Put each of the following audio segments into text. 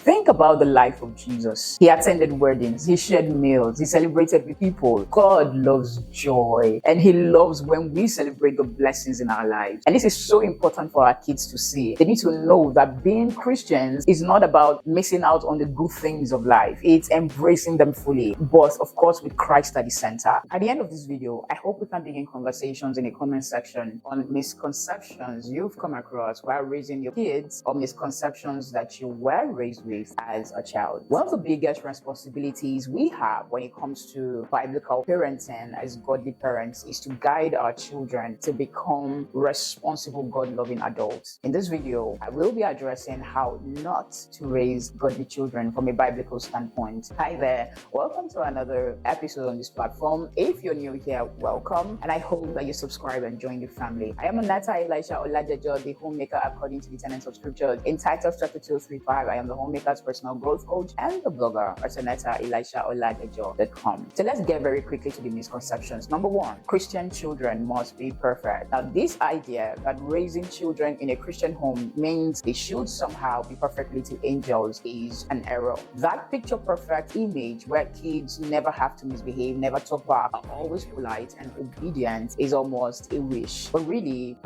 Think about the life of Jesus. He attended weddings, he shared meals, he celebrated with people. God loves joy, and he loves when we celebrate the blessings in our lives. And this is so important for our kids to see. They need to know that being Christians is not about missing out on the good things of life. It's embracing them fully, but of course with Christ at the center. At the end of this video, I hope we can begin conversations in the comment section on misconceptions you've come across while raising your kids, or misconceptions that you were raised with as a child. One of the biggest responsibilities we have when it comes to biblical parenting as godly parents is to guide our children to become responsible, God-loving adults. In this video, I will be addressing how not to raise godly children from a biblical standpoint. Hi there, welcome to another episode on this platform. If you're new here, welcome, and I hope that you subscribe and join the family. I am Aneta, Elisha-Oladejo, the homemaker according to the tenets of scripture. In Titus chapter 2:3-5, I am the homemaker's personal growth coach and the blogger at Aneta, Elisha-Oladejo.com. So let's get very quickly to the misconceptions. Number one, Christian children must be perfect. Now, this idea that raising children in a Christian home means they should somehow be perfect little angels is an error. That picture perfect image where kids never have to misbehave, never talk back, are always polite and obedient is almost a wish. But really,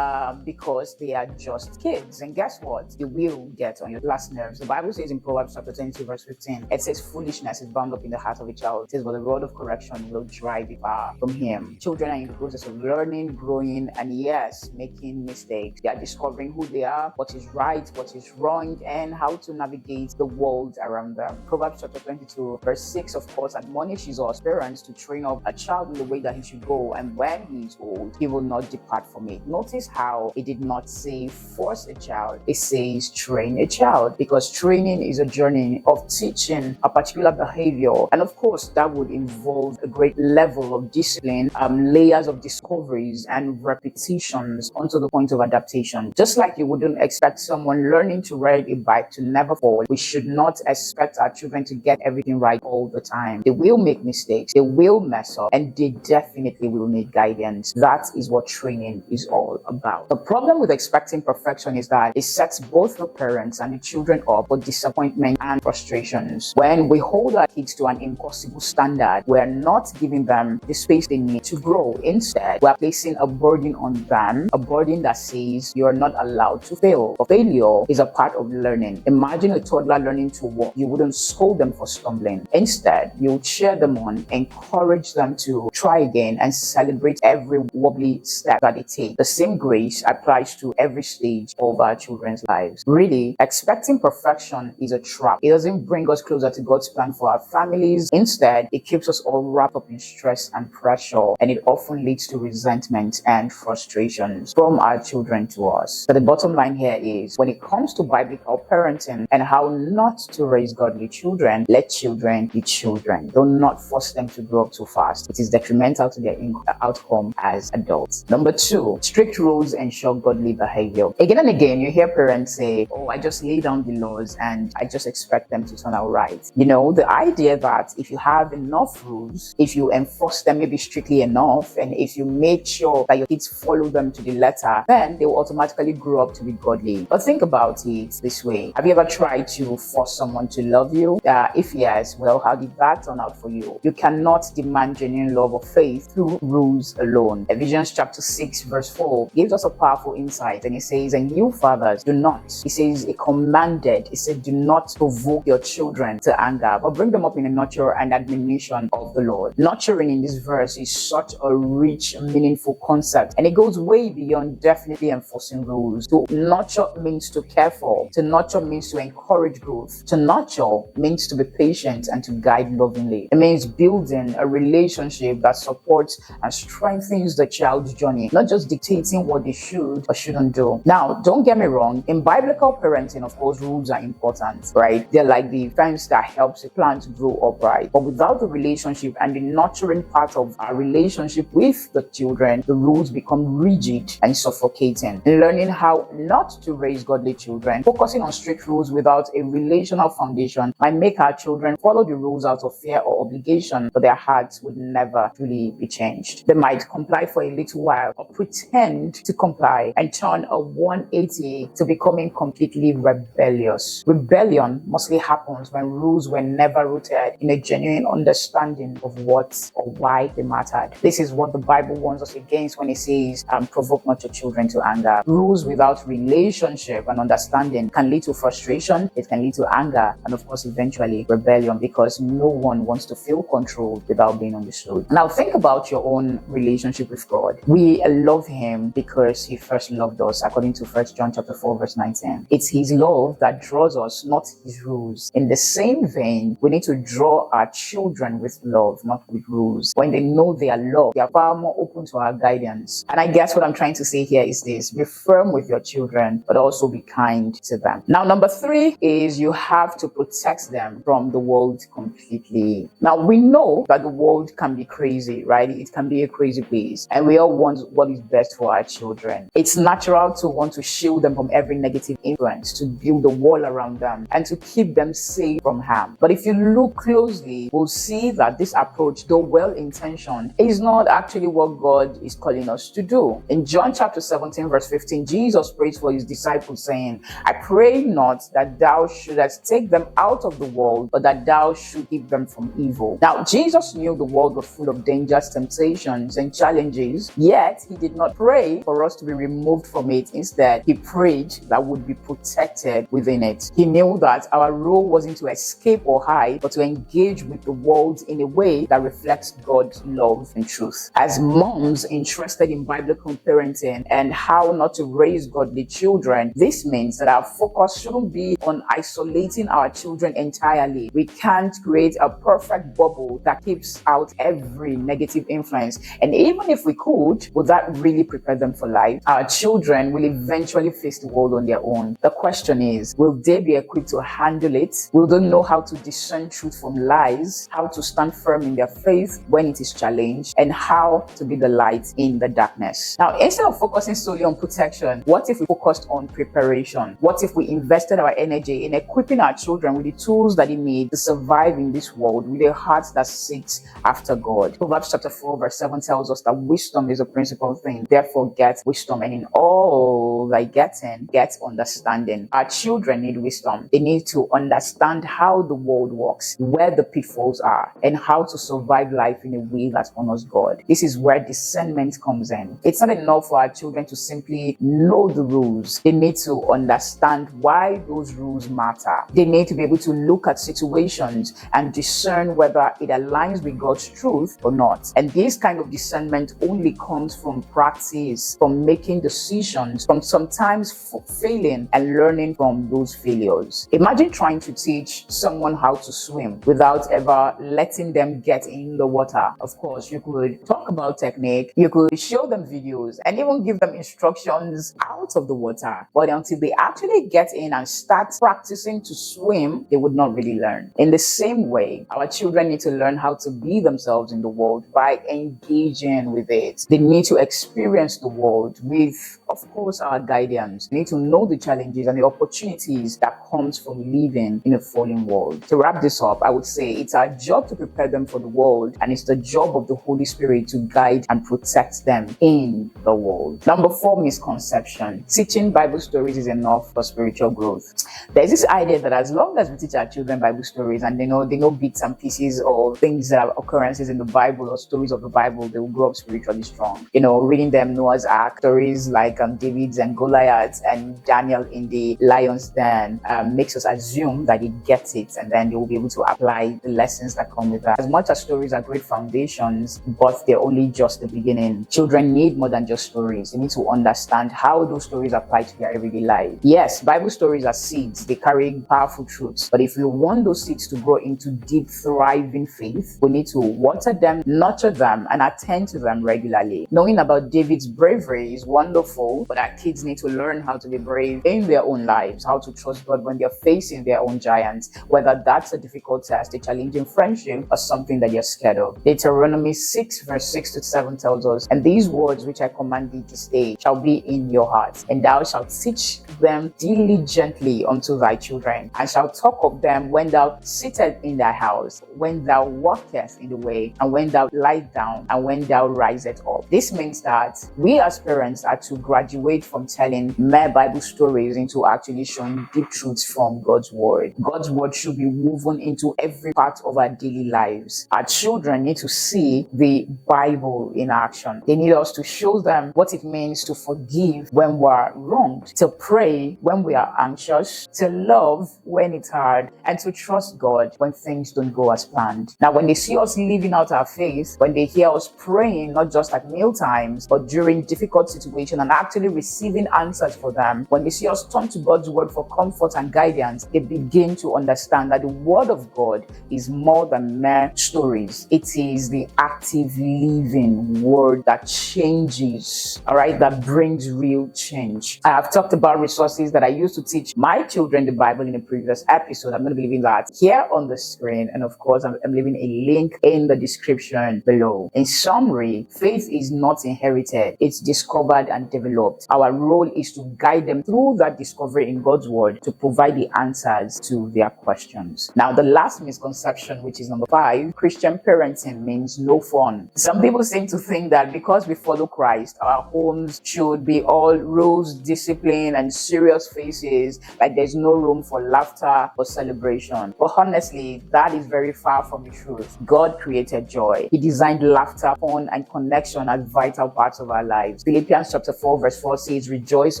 because they are just kids. And guess what? They will get on your last nerves. The Bible says in Proverbs chapter 22:15, it says foolishness is bound up in the heart of a child. It says, but the rod of correction will drive it far from him. Children are in the process of learning, growing, and yes, making mistakes. They are discovering who they are, what is right, what is wrong, and how to navigate the world around them. Proverbs chapter 22:6, of course, admonishes us parents to train up a child in the way that he should go, and when he is old, he will not depart from it. Notice how it did not say force a child, it says train a child, because training is a journey of teaching a particular behavior, and of course that would involve a great level of discipline, layers of discoveries and repetitions until the point of adaptation. Just like you wouldn't expect someone learning to ride a bike to never fall, we should not expect our children to get everything right all the time. They will make mistakes, they will mess up, and they definitely will need guidance. That is what training is all about. The problem with expecting perfection is that it sets both the parents and the children up for disappointment and frustrations. When we hold our kids to an impossible standard, we're not giving them the space they need to grow. Instead, we're placing a burden on them, a burden that says you're not allowed to fail. But failure is a part of learning. Imagine a toddler learning to walk. You wouldn't scold them for stumbling. Instead, you would cheer them on, encourage them to try again, and celebrate every wobbly step that they take. The same grace applies to every stage of our children's lives. Really, expecting perfection is a trap. It doesn't bring us closer to God's plan for our families. Instead, it keeps us all wrapped up in stress and pressure, and it often leads to resentment and frustrations from our children to us. So the bottom line here is, when it comes to biblical parenting and how not to raise godly children, let children be children. Do not force them to grow up too fast. It is detrimental to their outcome as adults. Number two, strict rules ensure godly behavior. Again and again, you hear parents say, oh, I just lay down the laws and I just expect them to turn out right. You know, the idea that if you have enough rules, if you enforce them maybe strictly enough, and if you make sure that your kids follow them to the letter, then they will automatically grow up to be godly. But think about it this way. Have you ever tried to force someone to love you? If yes, well, how did that turn out for you? You cannot demand genuine love or faith through rules alone. Ephesians chapter 6:4 gives us a powerful insight, and it says, and you fathers, do not. It says, it commanded. It said, do not provoke your children to anger, but bring them up in the nurture and admonition of the Lord. Nurturing in this verse is such a rich, meaningful concept, and it goes way beyond definitely enforcing rules. To nurture means to care for. To nurture means to encourage growth. To nurture means to be patient and to guide lovingly. It means building a relationship that supports and strengthens the child's journey, not just dictating what they should or shouldn't do. Now, don't get me wrong. In biblical parenting, of course, rules are important, right? They're like the fence that helps a plant grow upright. But without the relationship and the nurturing part of our relationship with the children, the rules become rigid and suffocating. Learning how not to raise godly children, focusing on strict rules without a relational foundation, might make our children follow the rules out of fear or obligation, but their hearts would never truly be changed. They might comply for a little while or pretend to comply and turn a 180 to becoming completely rebellious. Rebellion confusion mostly happens when rules were never rooted in a genuine understanding of what or why they mattered. This is what the Bible warns us against when it says, provoke not your children to anger. Rules without relationship and understanding can lead to frustration, it can lead to anger, and of course eventually rebellion, because no one wants to feel controlled without being understood. Now think about your own relationship with God. We love him because he first loved us, according to 1 John chapter 4 verse 19. It's his love that draws us, not his rules. In the same vein, we need to draw our children with love, not with rules. When they know they are loved, they are far more open to our guidance. And I guess what I'm trying to say here is this: be firm with your children, but also be kind to them. Now, number 3 is you have to protect them from the world completely. Now, we know that the world can be crazy, right? It can be a crazy place, and we all want what is best for our children. It's natural to want to shield them from every negative influence, to build a wall around them, and to keep them safe from harm. But if you look closely, we'll see that this approach, though well-intentioned, is not actually what God is calling us to do. In John chapter 17 verse 15, Jesus prays for his disciples, saying, I pray not that thou shouldest take them out of the world, but that thou should keep them from evil. Now, Jesus knew the world was full of dangers, temptations, and challenges, yet he did not pray for us to be removed from it. Instead, he prayed that we would be protected within it. He knew that our role wasn't to escape or hide, but to engage with the world in a way that reflects God's love and truth. As moms interested in biblical parenting and how not to raise godly children, this means that our focus shouldn't be on isolating our children entirely. We can't create a perfect bubble that keeps out every negative influence. And even if we could, would that really prepare them for life? Our children will eventually face the world on their own. The question is, will they be equipped to handle it? Will they know how to discern truth from lies, how to stand firm in their faith when it is challenged, and how to be the light in the darkness? Now, instead of focusing solely on protection, what if we focused on preparation? What if we invested our energy in equipping our children with the tools that they need to survive in this world with a heart that seeks after God? Proverbs chapter 4 verse 7 tells us that wisdom is a principal thing. Therefore, get wisdom, and in all thy getting, get understanding. Our children need wisdom. They need to understand how the world works, where the pitfalls are, and how to survive life in a way that honors God. This is where discernment comes in. It's not enough for our children to simply know the rules. They need to understand why those rules matter. They need to be able to look at situations and discern whether it aligns with God's truth or not. And this kind of discernment only comes from practice, from making decisions, from sometimes failing and learning from those failures. Imagine trying to teach someone how to swim without ever letting them get in the water. Of course, you could talk about technique, you could show them videos, and even give them instructions out of the water. But until they actually get in and start practicing to swim, they would not really learn. In the same way, our children need to learn how to be themselves in the world by engaging with it. They need to experience the world with, of course, our guidance. They need to know the challenges and the opportunities that comes from living in a fallen world. To wrap this up, I would say it's our job to prepare them for the world, and it's the job of the Holy Spirit to guide and protect them in the world. Number 4, misconception. Teaching Bible stories is enough for spiritual growth. There's this idea that as long as we teach our children Bible stories and they know bits and pieces or things that are occurrences in the Bible or stories of the Bible, they will grow up spiritually strong. Reading them Noah's Ark, stories like David's and Goliath and Daniel in the lion's den makes us assume that he gets it, and then they will be able to apply the lessons that come with that. As much as stories are great foundations, but they're only just the beginning. Children need more than just stories. They need to understand how those stories apply to their everyday life. Yes, Bible stories are seeds. They carry powerful truths. But if we want those seeds to grow into deep, thriving faith, we need to water them, nurture them, and attend to them regularly. Knowing about David's bravery is wonderful, but our kids need to learn how to be brave in their own lives, how to trust God when they're facing their own giants, whether that's a difficult test, a challenging friendship, or something that you're scared of. Deuteronomy 6 verse 6 to 7 tells us, and these words which I command thee this day shall be in your heart, and thou shalt teach them diligently unto thy children, and shalt talk of them when thou sittest in thy house, when thou walkest in the way, and when thou liest down, and when thou risest up. This means that we as parents are to graduate from telling mere Bible stories into actually showing deep truths comes from God's word. God's word should be woven into every part of our daily lives. Our children need to see the Bible in action. They need us to show them what it means to forgive when we're wronged, to pray when we are anxious, to love when it's hard, and to trust God when things don't go as planned. Now, when they see us living out our faith, when they hear us praying, not just at meal times, but during difficult situations and actually receiving answers for them, when they see us turn to God's word for comfort and guidance, they begin to understand that the word of God is more than mere stories. It is the active, living word that changes, all right, that brings real change. I have talked about resources that I used to teach my children the Bible in a previous episode. I'm going to be leaving that here on the screen. And of course, I'm leaving a link in the description below. In summary, faith is not inherited. It's discovered and developed. Our role is to guide them through that discovery in God's word to provide the answers to their questions. Now, the last misconception, which is number 5, Christian parenting means no fun. Some people seem to think that because we follow Christ, our homes should be all rules, discipline, and serious faces, like there's no room for laughter or celebration. But honestly, that is very far from the truth. God created joy. He designed laughter, fun, and connection as vital parts of our lives. Philippians chapter 4 verse 4 says, rejoice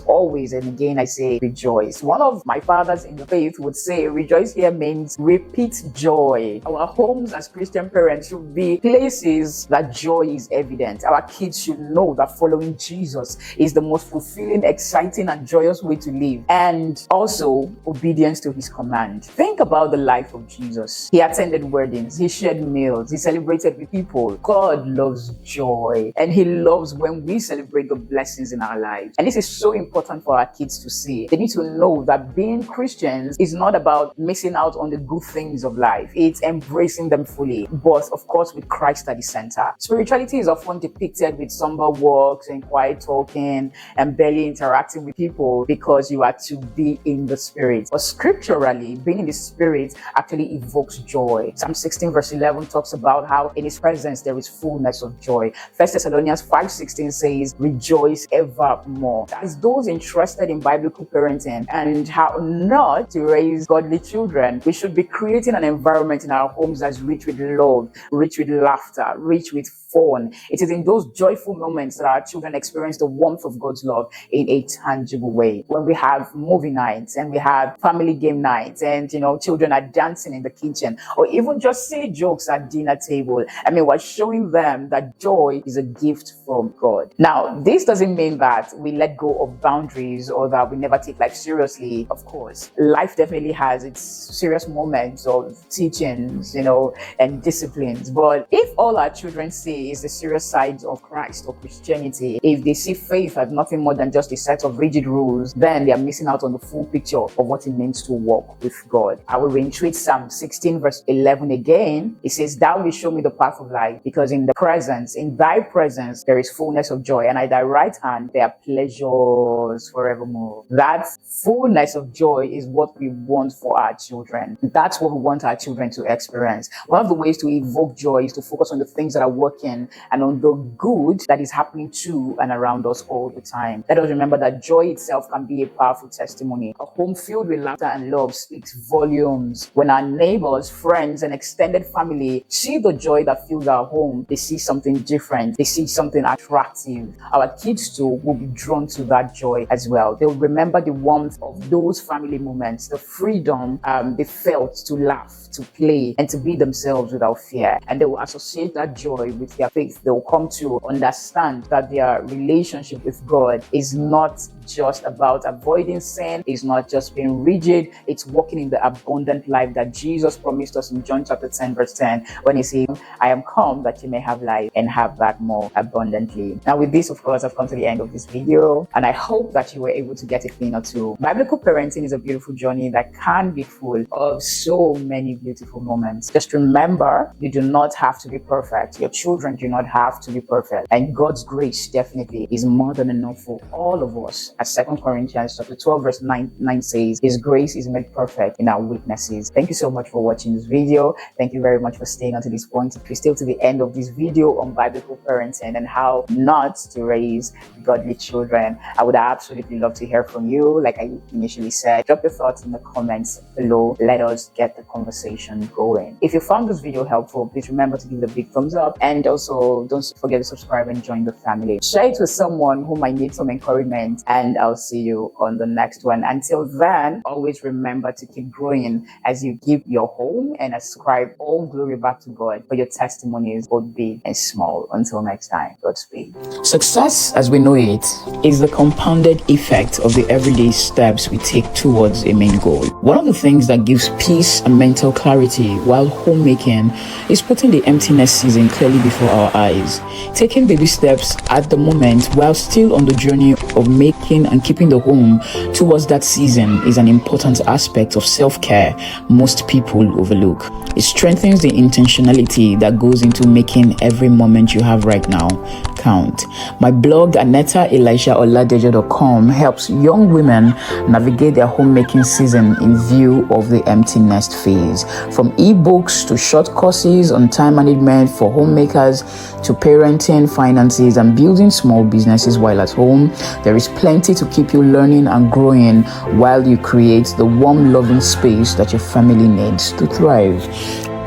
always. And again, I say rejoice. One of my fathers in the faith would say, rejoice here means repeat joy. Our homes as Christian parents should be places that joy is evident. Our kids should know that following Jesus is the most fulfilling, exciting, and joyous way to live. And also obedience to his command. Think about the life of Jesus. He attended weddings, he shared meals, he celebrated with people. God loves joy, and he loves when we celebrate the blessings in our lives. And this is so important for our kids to see. They need to know that being Christians is not about missing out on the good things of life. It's embracing them fully, but of course with Christ at the center. Spirituality is often depicted with somber walks and quiet talking and barely interacting with people because you are to be in the spirit. But scripturally, being in the spirit actually evokes joy. Psalm 16 verse 11 talks about how in his presence there is fullness of joy. 1 Thessalonians 5:16 says, rejoice evermore. As those interested in biblical parenting and how not to raise godly children, we should be creating an environment in our homes that's rich with love, rich with laughter, rich with fun. It is in those joyful moments that our children experience the warmth of God's love in a tangible way. When we have movie nights and we have family game nights and, children are dancing in the kitchen or even just silly jokes at dinner table. We're showing them that joy is a gift from God. Now, this doesn't mean that we let go of boundaries or that we never take life seriously. Of course, life definitely has its serious moments of teachings, and disciplines. But if all our children see is the serious sides of Christ or Christianity, if they see faith as nothing more than just a set of rigid rules, then they are missing out on the full picture of what it means to walk with God. I will reiterate Psalm 16 verse 11 again. It says, thou will show me the path of life, because in thy presence there is fullness of joy, and at thy right hand there are pleasures forevermore. That fullness of joy is what we want for our children. That's what we want our children to experience. One of the ways to evoke joy is to focus on the things that are working and on the good that is happening to and around us all the time. Let us remember that joy itself can be a powerful testimony. A home filled with laughter and love speaks volumes. When our neighbors, friends, and extended family see the joy that fills our home, they see something different. They see something attractive. Our kids too will be drawn to that joy as well. They'll remember the warmth of those family moments, the freedom they felt to laugh, to play, and to be themselves without fear. And they will associate that joy with their faith. They will come to understand that their relationship with God is not just about avoiding sin, it's not just being rigid, it's walking in the abundant life that Jesus promised us in John chapter 10 verse 10 when he said, I am come that you may have life and have that more abundantly. Now with this, of course, I've come to the end of this video, and I hope that you were able to get a thing or two. Biblical parenting is a beautiful journey that can be full of so many beautiful moments. Just remember, you do not have to be perfect. Your children children do not have to be perfect. And God's grace definitely is more than enough for all of us. As 2 Corinthians chapter 12 verse 9 says, His grace is made perfect in our weaknesses. Thank you so much for watching this video. Thank you very much for staying until this point. If you're still to the end of this video on biblical parenting and how not to raise godly children, I would absolutely love to hear from you. Like I initially said, drop your thoughts in the comments below. Let us get the conversation going. If you found this video helpful, please remember to give it a big thumbs up, and also don't forget to subscribe and join the family. Share it with someone who might need some encouragement, and I'll see you on the next one. Until then, always remember to keep growing as you give your home and ascribe all glory back to God for your testimonies, both big and small. Until next time, Godspeed. Success, as we know it, is the compounded effect of the everyday steps we take towards a main goal. One of the things that gives peace and mental clarity while homemaking is putting the emptiness season clearly before our eyes. Taking baby steps at the moment while still on the journey of making and keeping the home towards that season is an important aspect of self-care most people overlook. It strengthens the intentionality that goes into making every moment you have right now count. My blog, Aneta, Elisha-Oladejo.com, helps young women navigate their homemaking season in view of the empty nest phase. From ebooks to short courses on time management for homemakers to parenting, finances, and building small businesses while at home, there is plenty to keep you learning and growing while you create the warm, loving space that your family needs to thrive.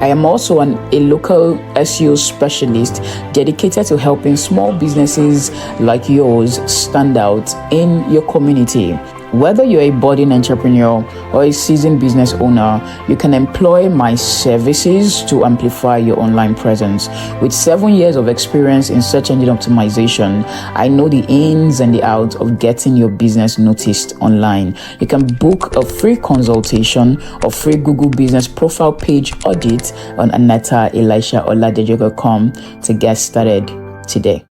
I am also a local SEO specialist dedicated to helping small businesses like yours stand out in your community. Whether you're a budding entrepreneur or a seasoned business owner, you can employ my services to amplify your online presence. With 7 years of experience in search engine optimization, I know the ins and the outs of getting your business noticed online. You can book a free consultation or free Google Business Profile Page audit on Aneta, Elisha-Oladejo.com to get started today.